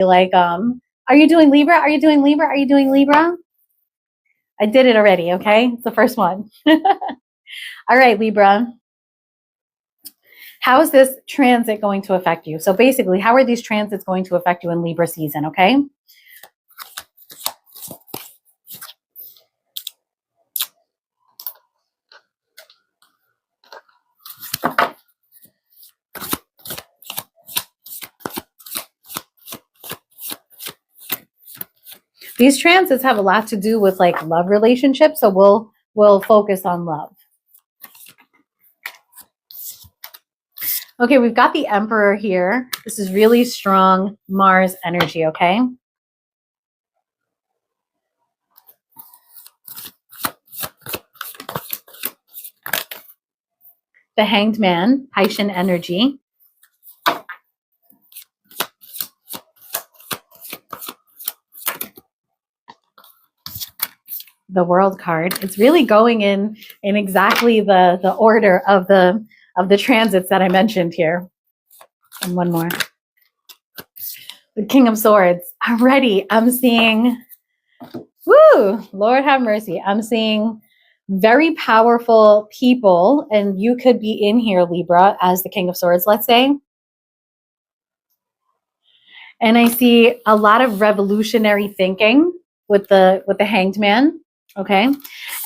Like, are you doing Libra? Are you doing Libra? Are you doing Libra? I did it already, okay? It's the first one. All right, Libra. How is this transit going to affect you? So basically, how are these transits going to affect you in Libra season, okay? These transits have a lot to do with like love relationships, so we'll focus on love. Okay, we've got the Emperor here. This is really strong Mars energy, okay? The Hanged Man, Haitian energy. The World card. It's really going in exactly the order of the transits that I mentioned here. And one more. The King of Swords. Already, I'm seeing, woo, Lord have mercy. I'm seeing very powerful people, and you could be in here, Libra, as the King of Swords, let's say. And I see a lot of revolutionary thinking with the Hanged Man, okay?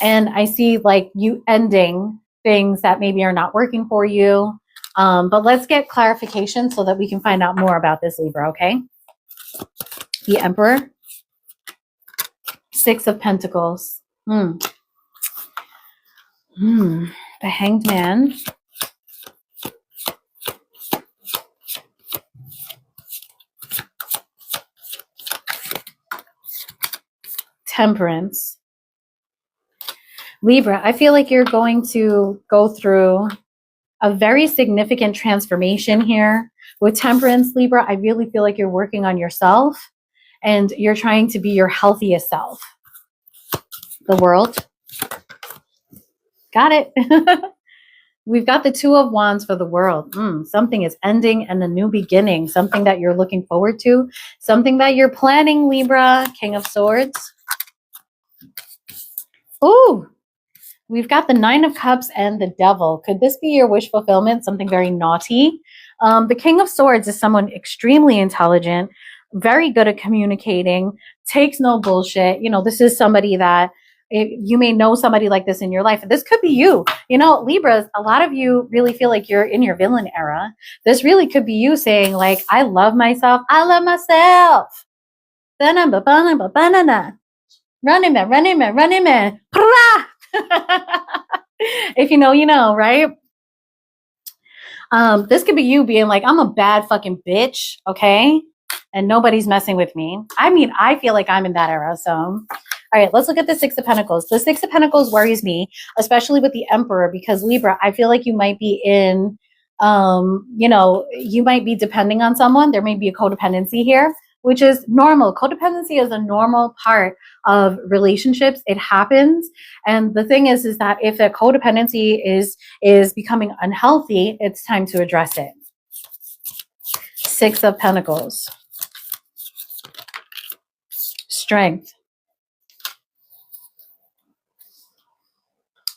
And I see like you ending things that maybe are not working for you. But let's get clarification so that we can find out more about this, Libra, okay? The Emperor, Six of Pentacles. The Hanged Man. Temperance. Libra, I feel like you're going to go through a very significant transformation here. With Temperance, Libra, I really feel like you're working on yourself and you're trying to be your healthiest self. The World. Got it. We've got the Two of Wands for the World. Something is ending and a new beginning. Something that you're looking forward to. Something that you're planning, Libra. King of Swords. Ooh. We've got the Nine of Cups and the Devil. Could this be your wish fulfillment? Something very naughty. The King of Swords is someone extremely intelligent, very good at communicating, takes no bullshit. You know, this is somebody that you may know somebody like this in your life. This could be you. You know, Libras, a lot of you really feel like you're in your villain era. This really could be you saying like, I love myself. I love myself. Running man, running man, running man. If you know, you know, right? This could be you being like, I'm a bad fucking bitch, okay? And nobody's messing with me. I mean, I feel like I'm in that era, so. All right, let's look at the Six of Pentacles. The Six of Pentacles worries me, especially with the Emperor, because Libra, I feel like you might be in, you know, you might be depending on someone. There may be a codependency here, which is normal. Codependency is a normal part of relationships. It happens. And the thing is that if a codependency is becoming unhealthy, it's time to address it. Six of Pentacles. Strength.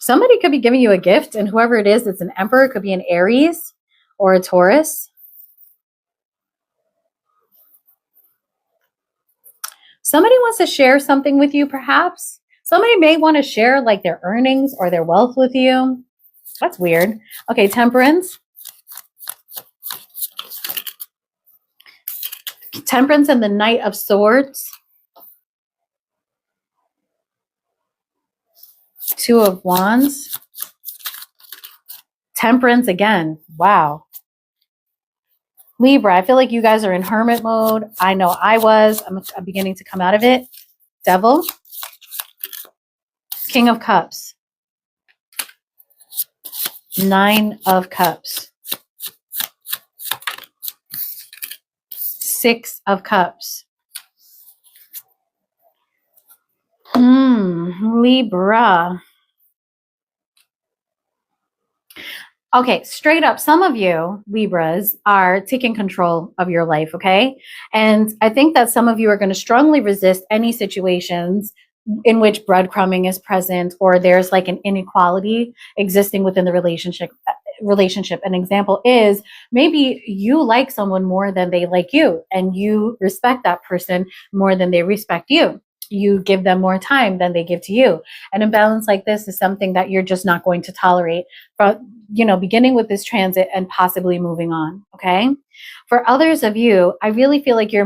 Somebody could be giving you a gift, and whoever it is, it's an Emperor. It could be an Aries or a Taurus. Somebody wants to share something with you, perhaps. Somebody may want to share like their earnings or their wealth with you. That's weird. Okay, Temperance. Temperance and the Knight of Swords. Two of Wands. Temperance again. Wow. Libra, I feel like you guys are in hermit mode. I know I was. I'm beginning to come out of it. Devil. King of Cups. Nine of Cups. Six of Cups. Libra. Okay, straight up, some of you Libras are taking control of your life, okay? And I think that some of you are going to strongly resist any situations in which breadcrumbing is present or there's like an inequality existing within the relationship. An example is maybe you like someone more than they like you, and you respect that person more than they respect you. You give them more time than they give to you. An imbalance like this is something that you're just not going to tolerate, but beginning with this transit and possibly moving on. Okay. For others of you, I really feel like you're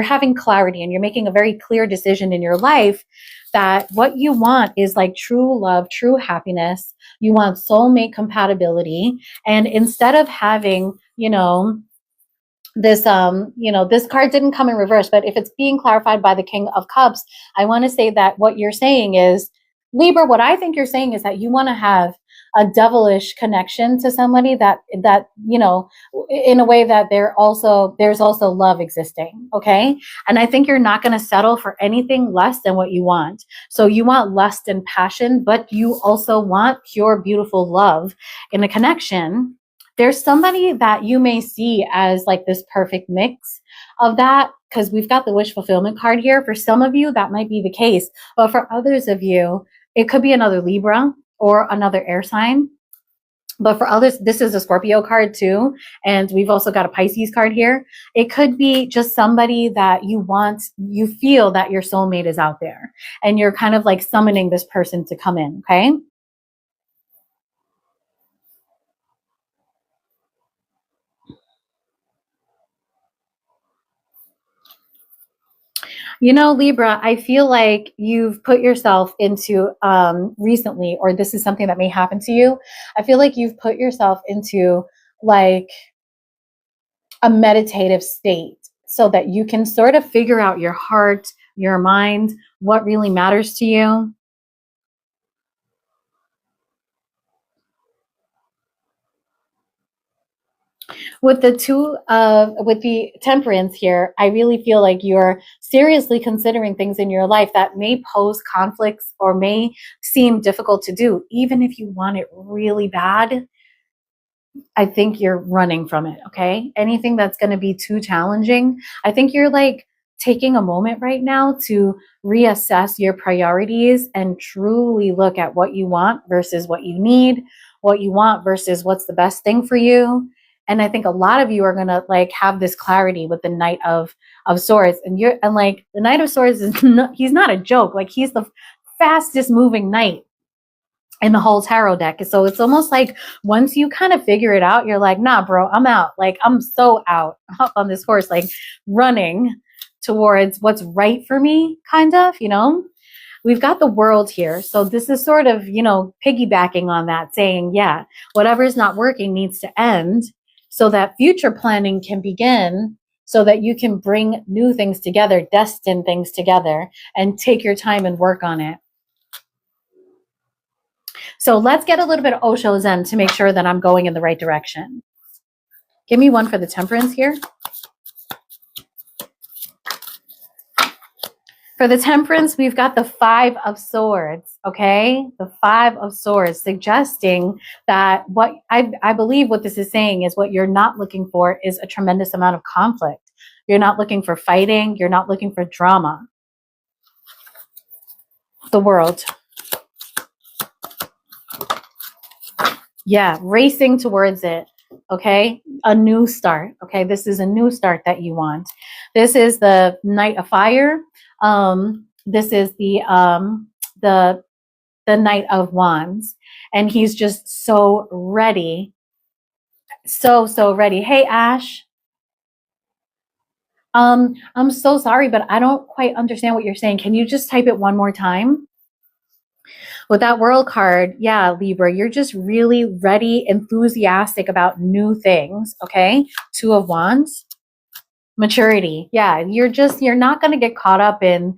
having clarity and you're making a very clear decision in your life that what you want is like true love, true happiness. You want soulmate compatibility. And instead of having, this card didn't come in reverse, but if it's being clarified by the King of Cups, I want to say that what you're saying is, Libra, what I think you're saying is that you want to have a devilish connection to somebody that in a way that there's also love existing. Okay. And I think you're not going to settle for anything less than what you want. So you want lust and passion, but you also want pure, beautiful love in a connection. There's somebody that you may see as like this perfect mix of that, because we've got the wish fulfillment card here. For some of you, that might be the case. But for others of you, it could be another Libra or another air sign. But for others, this is a Scorpio card too. And we've also got a Pisces card here. It could be just somebody that you feel that your soulmate is out there. And you're kind of like summoning this person to come in, okay? Libra, I feel like you've put yourself into recently, or this is something that may happen to you. I feel like you've put yourself into like a meditative state so that you can sort of figure out your heart, your mind, what really matters to you. With the temperance here, I really feel like you're seriously considering things in your life that may pose conflicts or may seem difficult to do, even if you want it really bad. I think you're running from it. Okay. Anything that's going to be too challenging, I think you're like taking a moment right now to reassess your priorities and truly look at what you want versus what you need, what you want versus what's the best thing for you. And I think a lot of you are going to like have this clarity with the Knight of Swords, and like the Knight of Swords is he's not a joke. Like he's the fastest moving knight in the whole tarot deck. So it's almost like once you kind of figure it out, you're like, nah, bro, I'm out. Like I'm so out on this horse, like running towards what's right for me, kind of, We've got the World here. So this is sort of, piggybacking on that, saying, yeah, whatever is not working needs to end so that future planning can begin, so that you can bring new things together, destine things together, and take your time and work on it. So let's get a little bit of Osho Zen to make sure that I'm going in the right direction. Give me one for the temperance here. For the temperance, we've got the Five of Swords, okay? The Five of Swords, suggesting that what I believe what this is saying is what you're not looking for is a tremendous amount of conflict. You're not looking for fighting. You're not looking for drama. The World. Yeah, racing towards it. Okay, a new start. Okay, this is a new start that you want. This is the Knight of Fire. This is the Knight of Wands, and he's just so ready, so ready. Hey, Ash. I'm so sorry, but I don't quite understand what you're saying. Can you just type it one more time? With that World card, yeah, Libra, you're just really ready, enthusiastic about new things, okay? Two of Wands, maturity. Yeah, you're not going to get caught up in,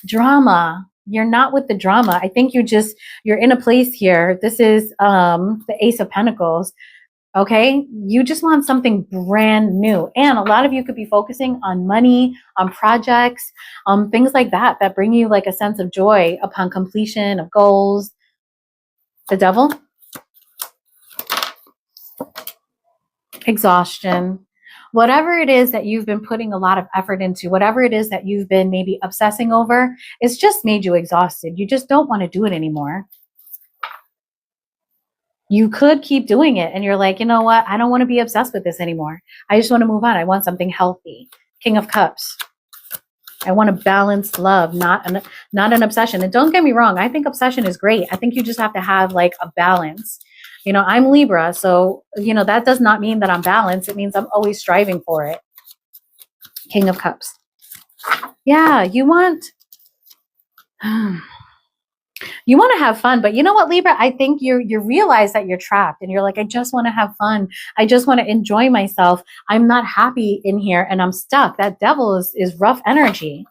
drama. You're not with the drama. I think you're in a place here. This is the Ace of Pentacles. Okay, you just want something brand new. And a lot of you could be focusing on money, on projects, things like that bring you like a sense of joy upon completion of goals. The Devil. exhaustion. Whatever it is that you've been putting a lot of effort into, whatever it is that you've been maybe obsessing over, it's just made you exhausted. You just don't want to do it anymore. You could keep doing it and you're like, you know what? I don't want to be obsessed with this anymore. I just want to move on. I want something healthy. King of Cups. I want a balanced love, not an obsession. And don't get me wrong, I think obsession is great. I think you just have to have like a balance. You know, I'm Libra, so, you know, that does not mean that I'm balanced. It means I'm always striving for it. King of Cups. Yeah, you want to have fun, but you know what, Libra? I think you realize that you're trapped and you're like, I just want to have fun. I just want to enjoy myself. I'm not happy in here and I'm stuck. That devil is rough energy.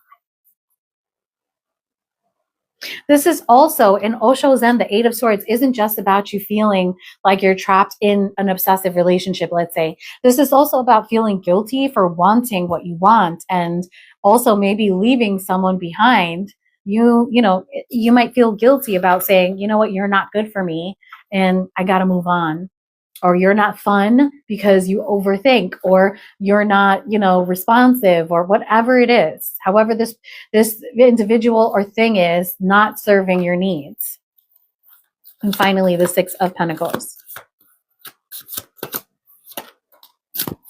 This is also in Osho Zen, the Eight of Swords isn't just about you feeling like you're trapped in an obsessive relationship, let's say. This is also about feeling guilty for wanting what you want and also maybe leaving someone behind. You know, you might feel guilty about saying, you know what, you're not good for me and I got to move on. Or you're not fun because you overthink, or you're not, you know, responsive, or whatever it is. However, this individual or thing is not serving your needs. And finally, the Six of Pentacles.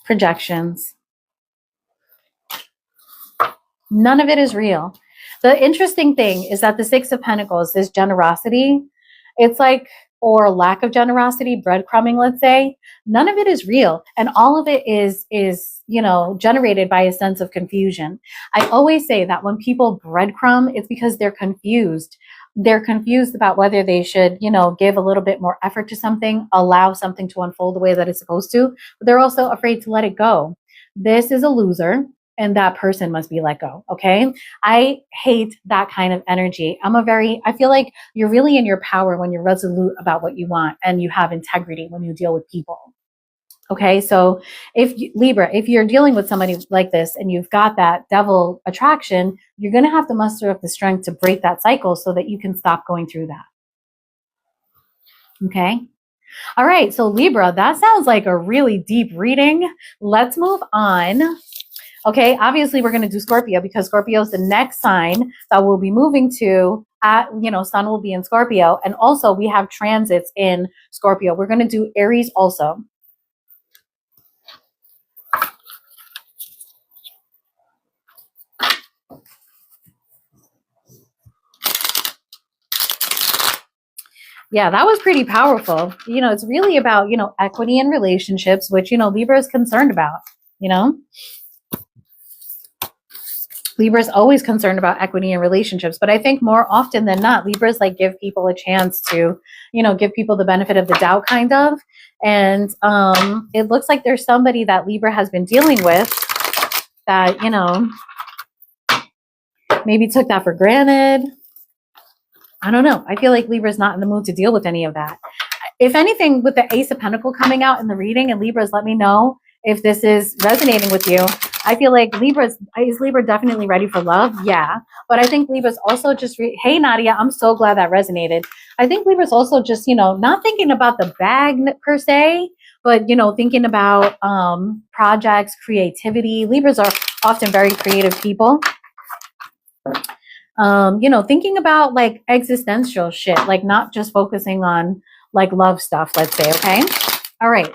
Projections. None of it is real. The interesting thing is that the Six of Pentacles, this generosity, it's like, or lack of generosity, breadcrumbing, let's say, none of it is real. And all of it is, you know, generated by a sense of confusion. I always say that when people breadcrumb, it's because they're confused. They're confused about whether they should, you know, give a little bit more effort to something, allow something to unfold the way that it's supposed to, but they're also afraid to let it go. This is a loser. And that person must be let go. Okay. I hate that kind of energy. I feel like you're really in your power when you're resolute about what you want and you have integrity when you deal with people. Okay. So Libra, if you're dealing with somebody like this and you've got that devil attraction, you're going to have to muster up the strength to break that cycle so that you can stop going through that. Okay. All right. So Libra, that sounds like a really deep reading. Let's move on. Okay, obviously we're going to do Scorpio because Scorpio is the next sign that we'll be moving to. Sun will be in Scorpio. And also we have transits in Scorpio. We're going to do Aries also. Yeah, that was pretty powerful. You know, it's really about, you know, equity in relationships, which, you know, Libra is concerned about, you know. Libra is always concerned about equity in relationships, but I think more often than not, Libras like give people a chance to, you know, give people the benefit of the doubt, kind of. And it looks like there's somebody that Libra has been dealing with that, you know, maybe took that for granted. I don't know. I feel like Libra's not in the mood to deal with any of that. If anything, with the Ace of Pentacles coming out in the reading, and Libra's, let me know if this is resonating with you. I feel like is Libra definitely ready for love? Yeah. But I think Libra's also just, hey, Nadia, I'm so glad that resonated. I think Libra's also just, you know, not thinking about the bag per se, but, you know, thinking about projects, creativity. Libras are often very creative people. You know, thinking about like existential shit, like not just focusing on like love stuff, let's say, okay? All right.